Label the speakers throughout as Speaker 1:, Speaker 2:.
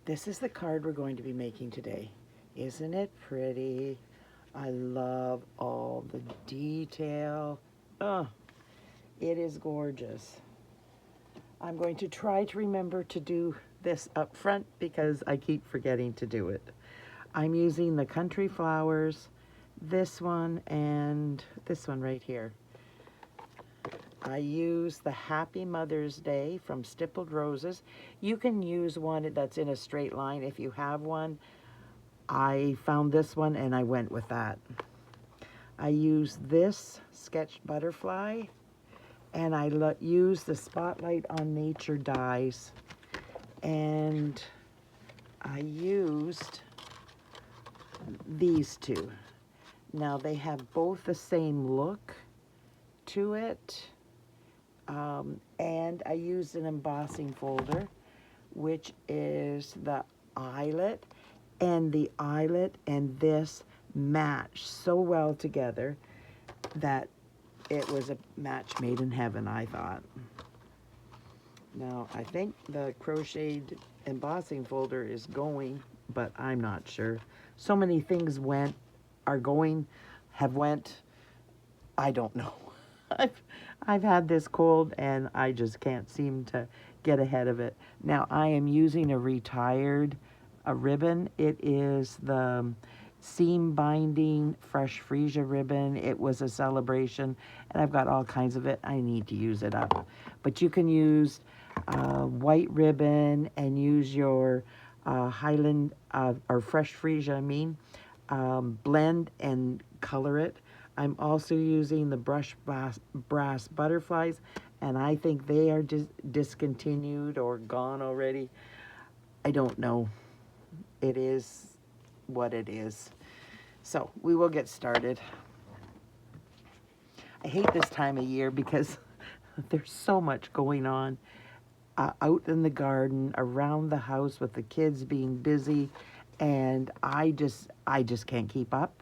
Speaker 1: This is the card we're going to be making today. Isn't it pretty? I love all the detail. Oh, it is gorgeous. I'm going to try to remember to do this up front because I keep forgetting to do it. I'm using the Country Flowers, this one, and this one right here. I use the Happy Mother's Day from Stippled Roses. You can use one that's in a straight line if you have one. I found this one and I went with that. I use this sketched butterfly, and I use the Spotlight on Nature dies. And I used these two. Now they have both the same look to it. And I used an embossing folder, which is the Eyelet, and the Eyelet and this match so well together that it was a match made in heaven, I thought. Now, I think the crocheted embossing folder is going, but I'm not sure. So many things have went, I don't know. I've had this cold and I just can't seem to get ahead of it. Now I am using a retired ribbon. It is the seam binding fresh Freesia ribbon. It was a celebration and I've got all kinds of it. I need to use it up. But you can use white ribbon and use your Highland or fresh Freesia, blend and color it. I'm also using the brush brass butterflies, and I think they are discontinued or gone already. I don't know. It is what it is. So we will get started. I hate this time of year because there's so much going on out in the garden, around the house with the kids being busy, and I just can't keep up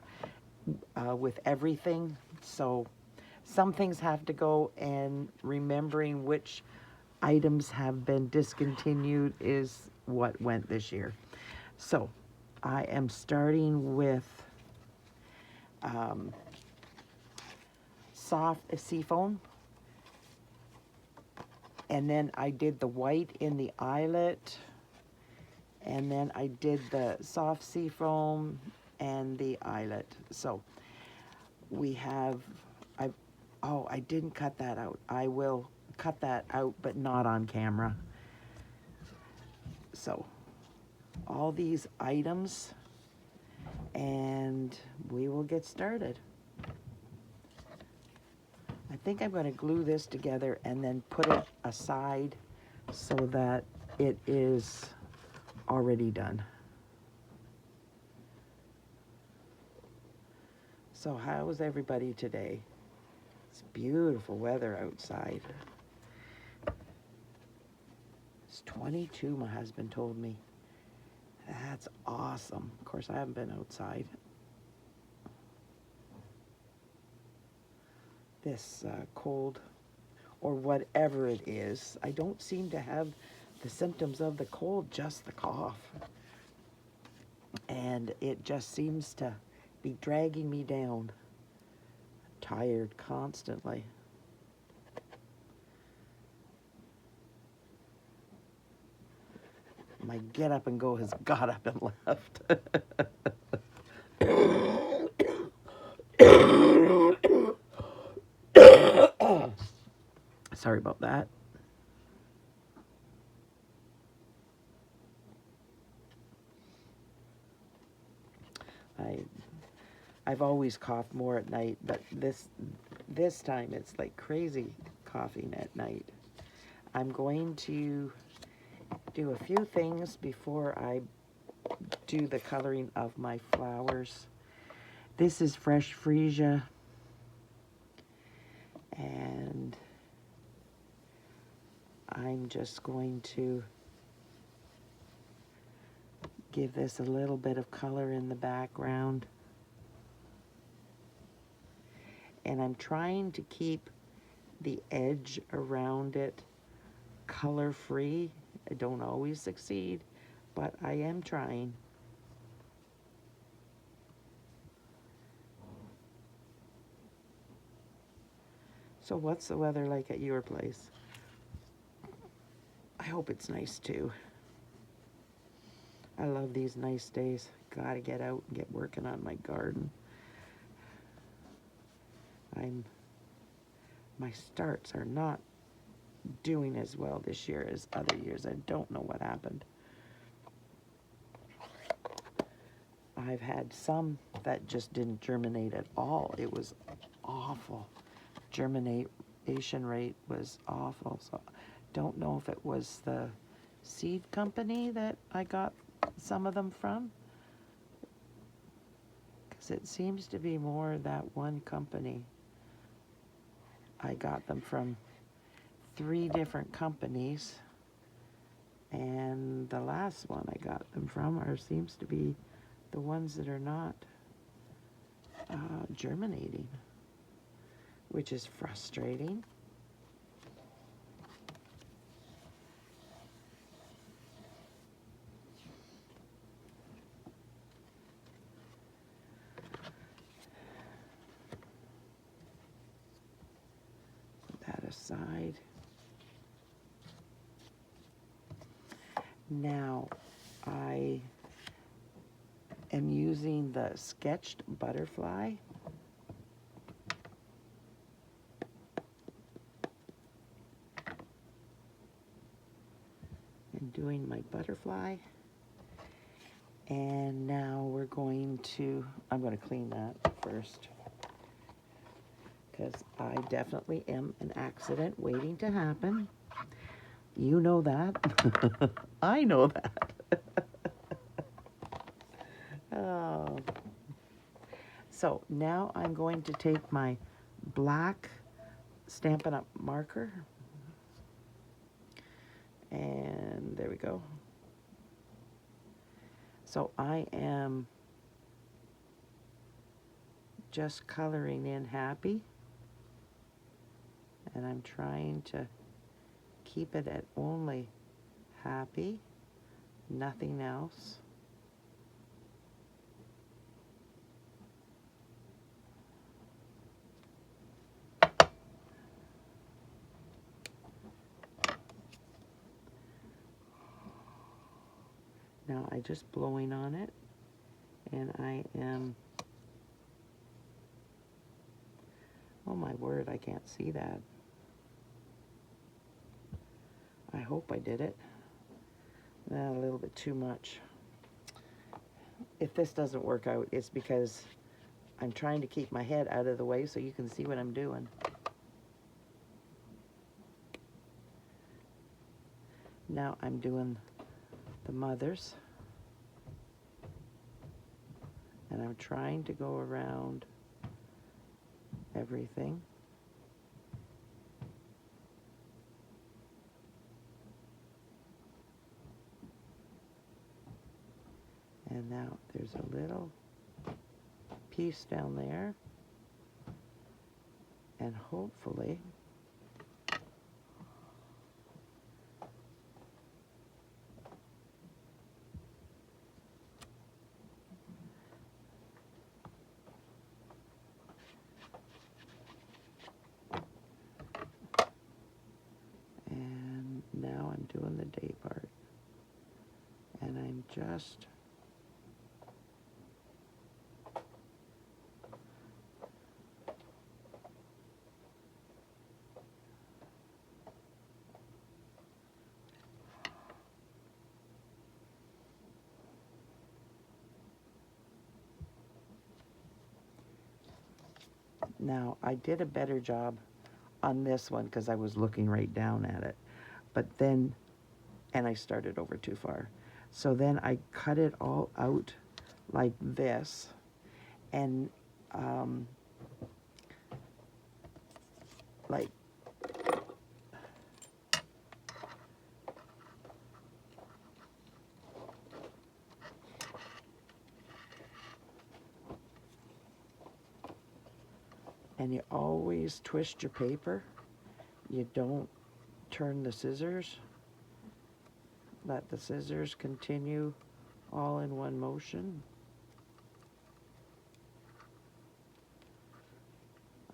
Speaker 1: with everything. So some things have to go, and remembering which items have been discontinued is what went this year. So I am starting with soft seafoam, and then I did the white in the Eyelet, and then I did the soft seafoam and the Eyelet. So we have, I didn't cut that out. I will cut that out, but not on camera. So all these items, and we will get started. I think I'm going to glue this together and then put it aside so that it is already done. So how's everybody today? It's beautiful weather outside. It's 22, my husband told me. That's awesome. Of course, I haven't been outside. This cold, or whatever it is, I don't seem to have the symptoms of the cold, just the cough. And it just seems to be dragging me down. Tired constantly. My get up and go has got up and left. Sorry about that. I've always coughed more at night, but this time it's like crazy coughing at night. I'm going to do a few things before I do the coloring of my flowers. This is fresh Freesia, and I'm just going to give this a little bit of color in the background. And I'm trying to keep the edge around it color free. I don't always succeed, but I am trying. So what's the weather like at your place? I hope it's nice too. I love these nice days. Gotta get out and get working on my garden. My starts are not doing as well this year as other years. I don't know what happened. I've had some that just didn't germinate at all. It was awful. Germination rate was awful. So don't know if it was the seed company that I got some of them from, because it seems to be more that one company. I got them from 3 different companies, and the last one I got them from seems to be the ones that are not germinating, which is frustrating. Put that aside. Now I am using the sketched butterfly. And doing my butterfly. And now we're going to, I'm going to clean that first, because I definitely am an accident waiting to happen. You know that. I know that. Oh. So now I'm going to take my black Stampin' Up marker, and there we go. So I am just coloring in happy, and I'm trying to keep it at only happy, nothing else. Now I just blowing on it, and I am, oh my word, I can't see that. I hope I did it. A little bit too much. If this doesn't work out, it's because I'm trying to keep my head out of the way so you can see what I'm doing. Now I'm doing the mothers, and I'm trying to go around everything. And now there's a little piece down there, and hopefully and now I'm doing the day part, and I'm just now I did a better job on this one because I was looking right down at it, but then, and I started over too far. So then I cut it all out like this, and like and you always twist your paper. You don't turn the scissors. let the scissors continue all in one motion.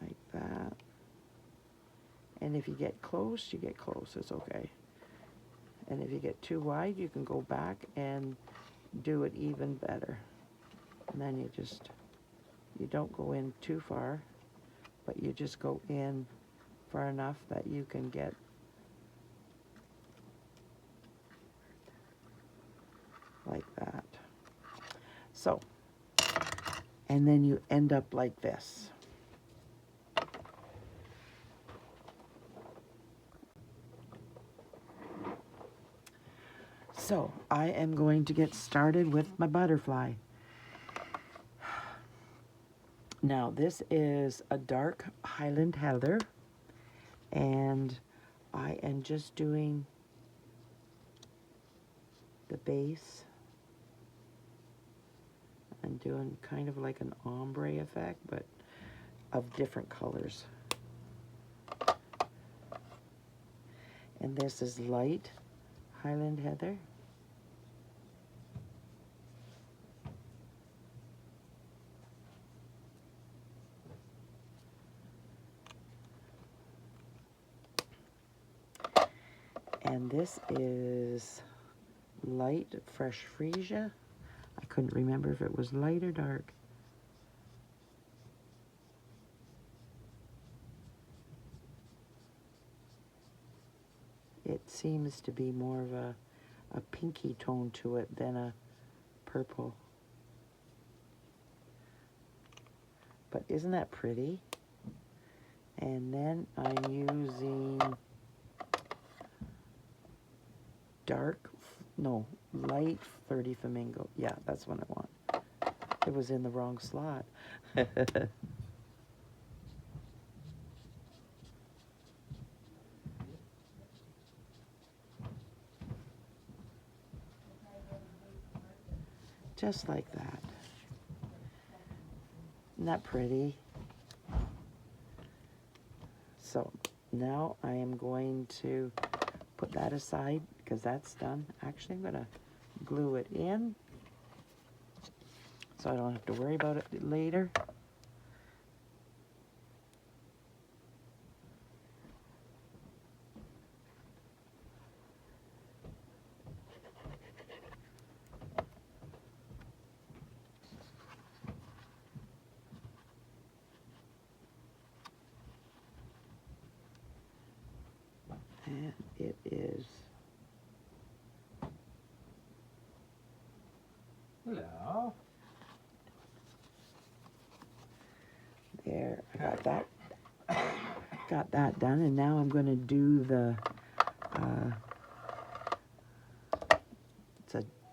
Speaker 1: Like that. And if you get close, you get close. It's okay. And if you get too wide, you can go back and do it even better. And then you don't go in too far, but you just go in far enough that you can get like that. So, and then you end up like this. So, I am going to get started with my butterfly. Now, this is a dark Highland Heather, and I am just doing the base. I'm doing kind of like an ombre effect, but of different colors. And this is light Highland Heather. And this is light fresh Freesia. I couldn't remember if it was light or dark. It seems to be more of a pinky tone to it than a purple. But isn't that pretty? And then I'm using light Flirty Flamingo. Yeah, that's what I want. It was in the wrong slot. Just like that. Isn't that pretty? So now I am going to put that aside because that's done. Actually, I'm going to glue it in so I don't have to worry about it later. And it is.
Speaker 2: Hello.
Speaker 1: There, I got that done, and now I'm going to do the,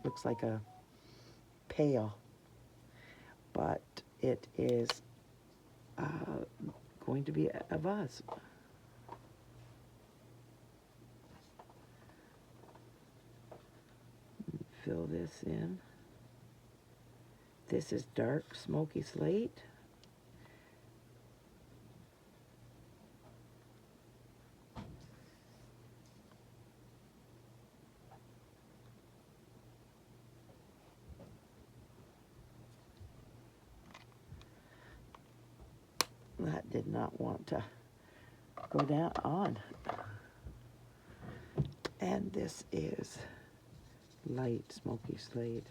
Speaker 1: looks like a pail, but it is going to be a vase. Fill this in. This is dark Smokey Slate. That did not want to go down on. And this is light Smokey Slate.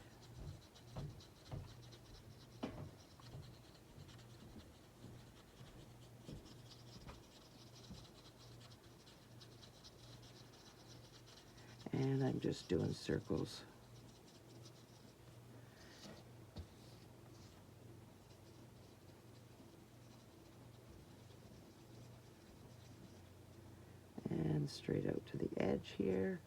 Speaker 1: And I'm just doing circles. And straight out to the edge here.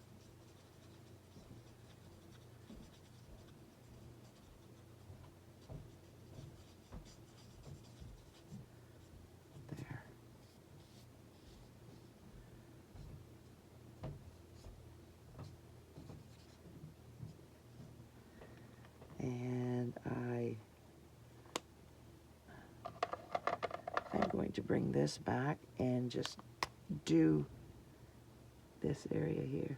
Speaker 1: There. And I'm going to bring this back and just do this area here.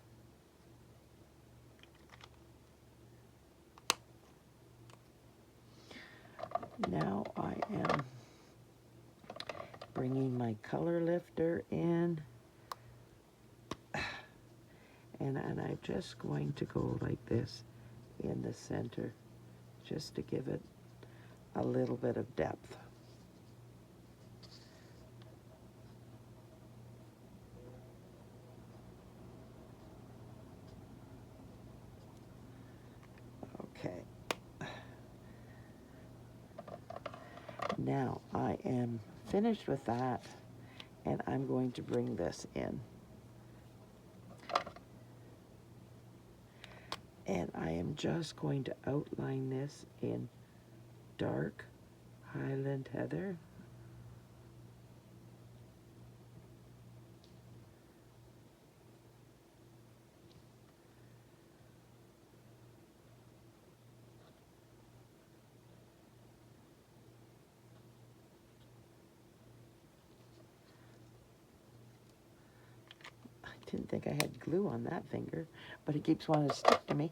Speaker 1: Now I am bringing my color lifter in, and I'm just going to go like this in the center, just to give it a little bit of depth. Okay. Now I am finished with that, and I'm going to bring this in. And I am just going to outline this in dark Highland Heather. I didn't think I had glue on that finger, but it keeps wanting to stick to me.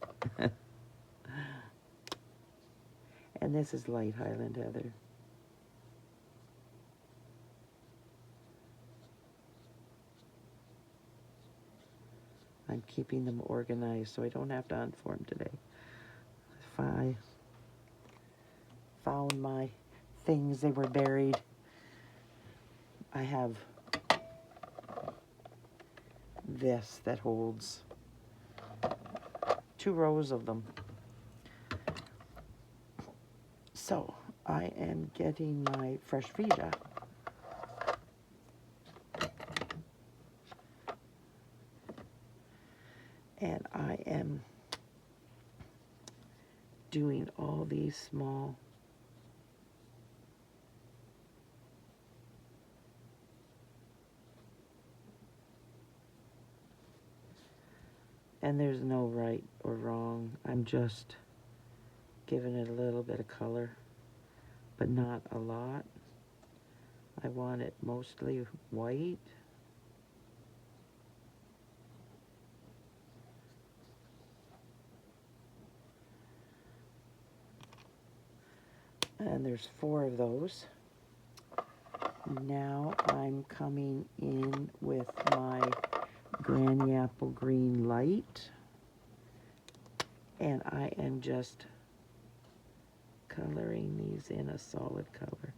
Speaker 1: And this is light Highland Heather. I'm keeping them organized so I don't have to unform today. If I found my things, they were buried. I have this that holds 2 rows of them. So I am getting my fresh Freesia. And I am doing all these small and there's no right or wrong. I'm just giving it a little bit of color, but not a lot. I want it mostly white. And there's 4 of those. Now I'm coming in with my Granny Apple Green Light, and I am just coloring these in a solid color.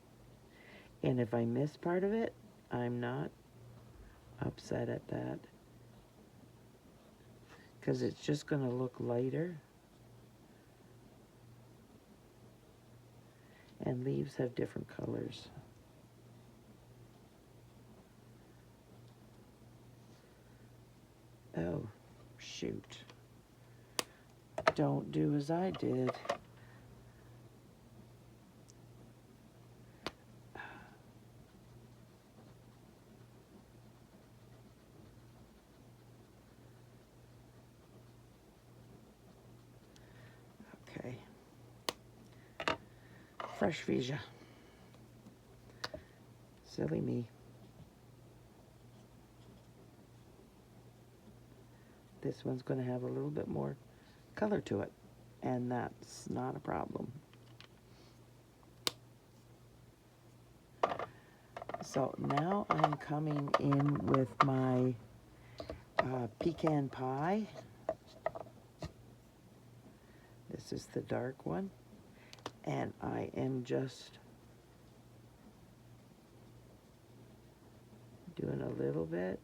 Speaker 1: And if I miss part of it, I'm not upset at that, because it's just going to look lighter. And leaves have different colors. Oh, shoot. Don't do as I did. Okay. Fresh Freesia. Silly me. This one's going to have a little bit more color to it, and that's not a problem. So now I'm coming in with my pecan pie. This is the dark one, and I am just doing a little bit.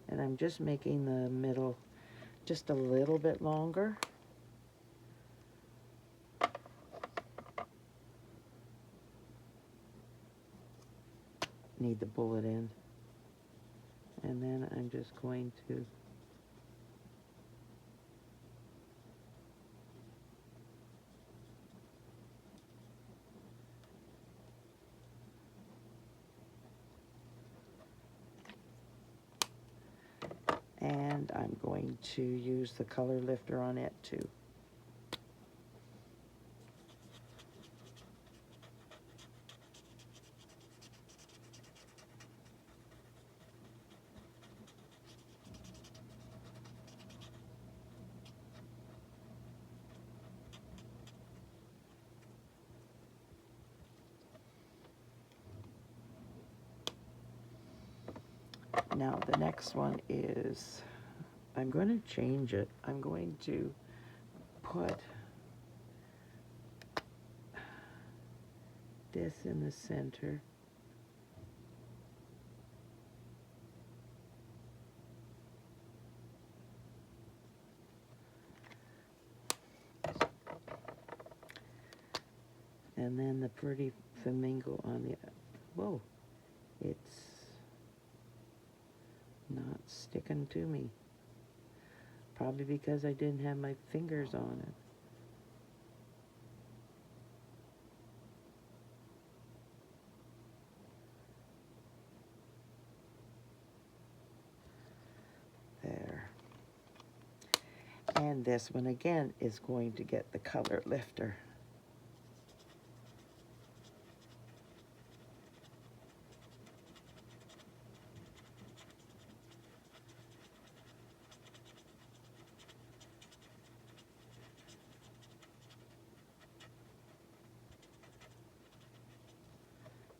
Speaker 1: And I'm just making the middle just a little bit longer. Need the bullet end. And then I'm just going to and I'm going to use the color lifter on it too. Now the next one is, I'm going to change it. I'm going to put this in the center. And then the Flirty Flamingo on the, whoa, it's not sticking to me. Probably because I didn't have my fingers on it. There. And this one again is going to get the color lifter.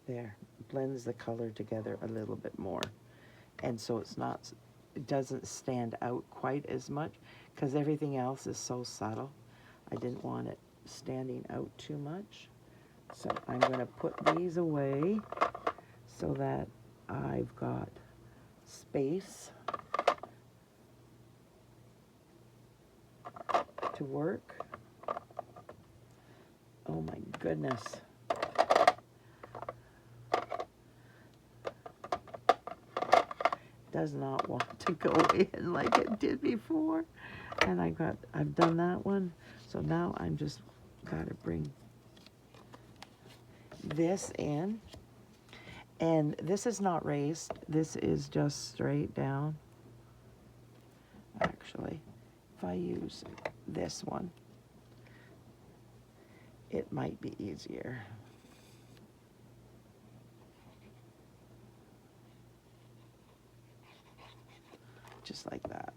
Speaker 1: There, blends the color together a little bit more. And so it's not, it doesn't stand out quite as much because everything else is so subtle. I didn't want it standing out too much. So I'm going to put these away so that I've got space to work. Oh my goodness. Does not want to go in like it did before. And I've done that one. So now I'm just gotta bring this in. And this is not raised. This is just straight down. Actually, if I use this one, it might be easier. Just like that.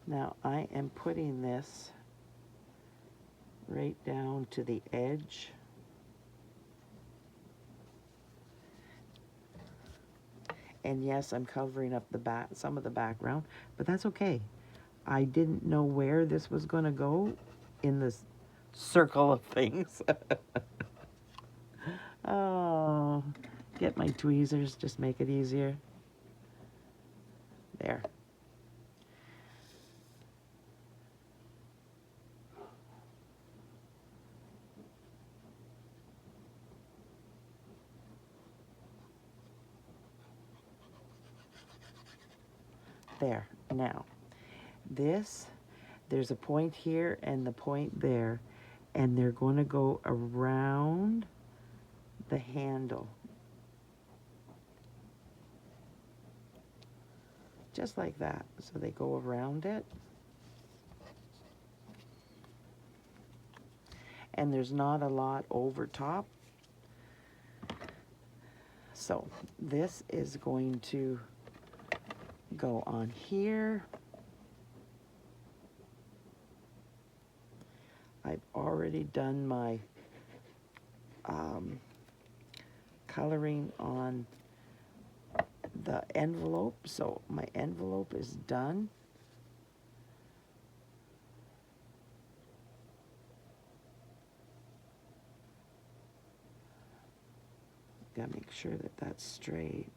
Speaker 1: Now I am putting this right down to the edge. And yes, I'm covering up the back, some of the background, but that's okay. I didn't know where this was going to go in this circle of things. Oh, get my tweezers, just make it easier. There. There. Now, this, there's a point here and the point there, and they're going to go around the handle. Just like that. So they go around it. And there's not a lot over top. So this is going to go on here. I've already done my coloring on the envelope, so my envelope is done. Gotta make sure that that's straight.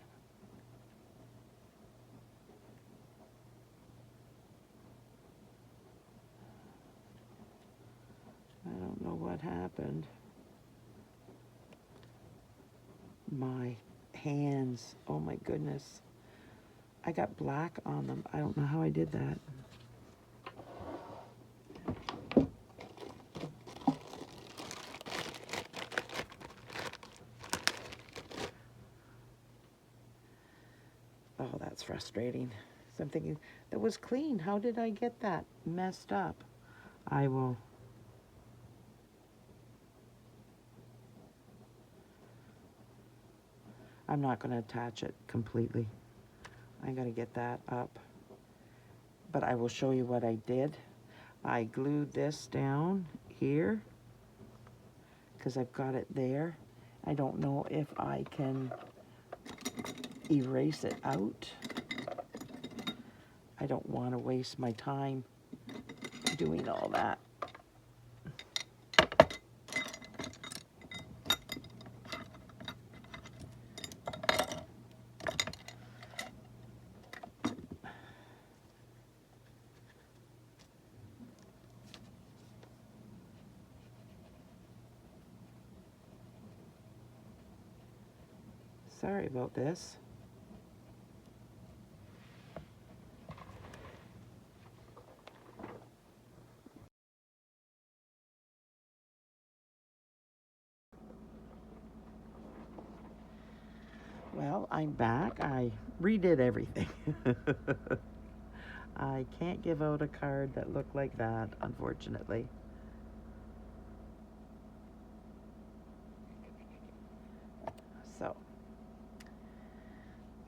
Speaker 1: I don't know what happened. My hands, oh my goodness. I got black on them. I don't know how I did that. Oh, that's frustrating. So I'm thinking, that was clean. How did I get that messed up? I'm not going to attach it completely. I got to get that up. But I will show you what I did. I glued this down here because I've got it there. I don't know if I can erase it out. I don't want to waste my time doing all that. Sorry about this. Well, I'm back. I redid everything. I can't give out a card that looked like that, unfortunately. So,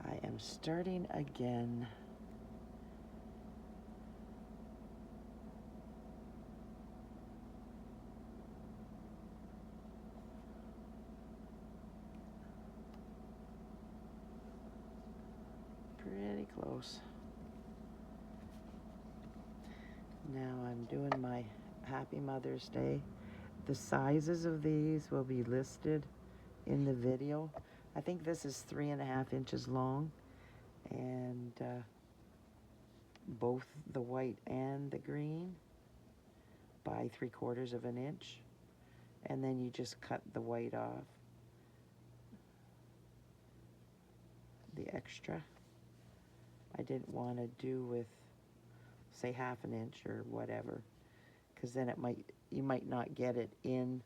Speaker 1: I am starting again. Pretty close. Now I'm doing my Happy Mother's Day. The sizes of these will be listed in the video. I think this is 3.5 inches long, and both the white and the green by 3/4 of an inch, and then you just cut the white off, the extra. I didn't want to do with, say, 1/2 inch or whatever, because then you might not get it in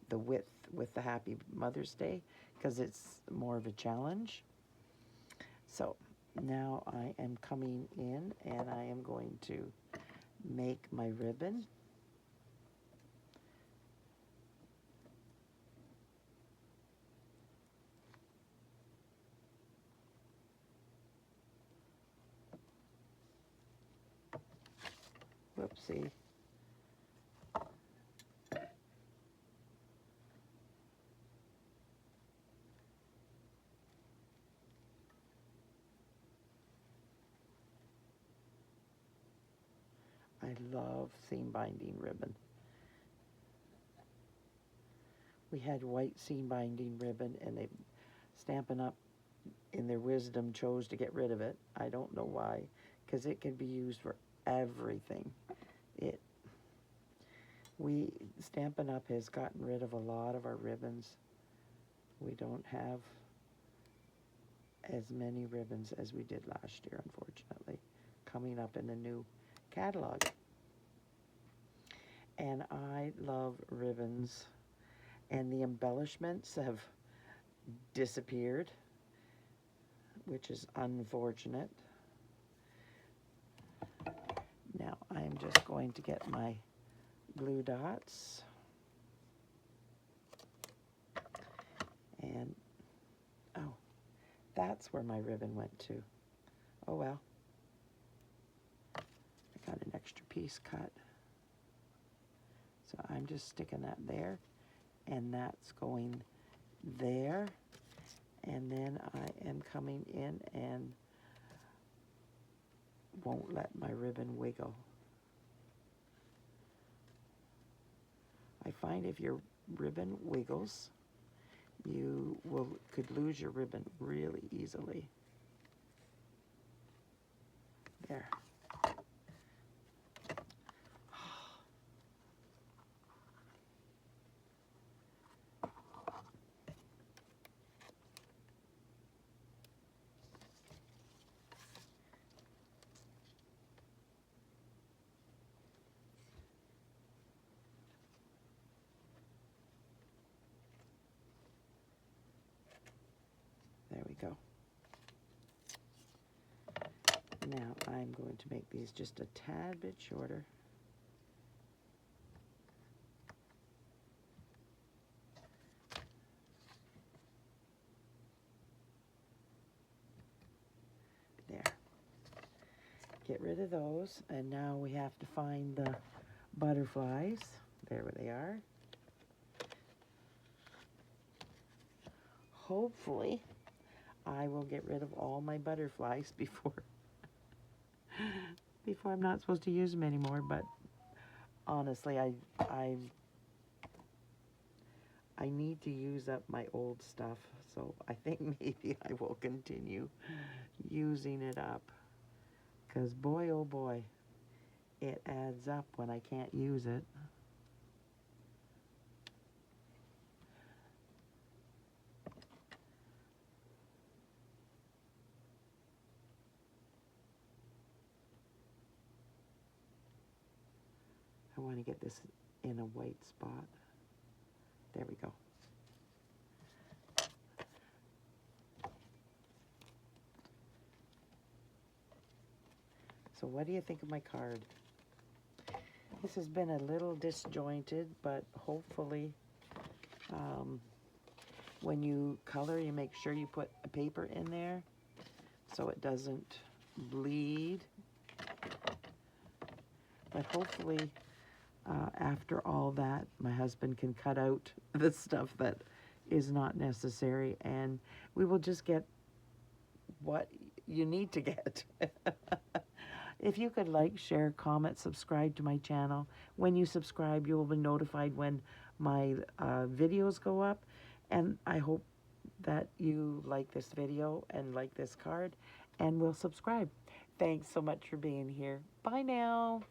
Speaker 1: the width with the Happy Mother's Day, because it's more of a challenge. So now I am coming in and I am going to make my ribbon. Whoopsie. I love seam binding ribbon. We had white seam binding ribbon, and they, Stampin' Up, in their wisdom, chose to get rid of it. I don't know why, because it can be used for everything. Stampin' Up has gotten rid of a lot of our ribbons. We don't have as many ribbons as we did last year, unfortunately, coming up in the new catalog. And I love ribbons, and the embellishments have disappeared, which is unfortunate. Now I'm just going to get my glue dots, and oh, that's where my ribbon went to. Oh well, I got an extra piece cut. So I'm just sticking that there, and that's going there. And then I am coming in and won't let my ribbon wiggle. I find if your ribbon wiggles, you could lose your ribbon really easily. There. There we go. Now I'm going to make these just a tad bit shorter. There. Get rid of those, and now we have to find the butterflies. There they are. Hopefully, I will get rid of all my butterflies before I'm not supposed to use them anymore. But honestly, I need to use up my old stuff, so I think maybe I will continue using it up. Because boy, oh boy, it adds up when I can't use it. I want to get this in a white spot. There we go. So what do you think of my card? This has been a little disjointed, but hopefully when you color, you make sure you put a paper in there so it doesn't bleed. But hopefully after all that, my husband can cut out the stuff that is not necessary, and we will just get what you need to get. If you could like, share, comment, subscribe to my channel. When you subscribe, you will be notified when my videos go up. And I hope that you like this video and like this card and will subscribe. Thanks so much for being here. Bye now.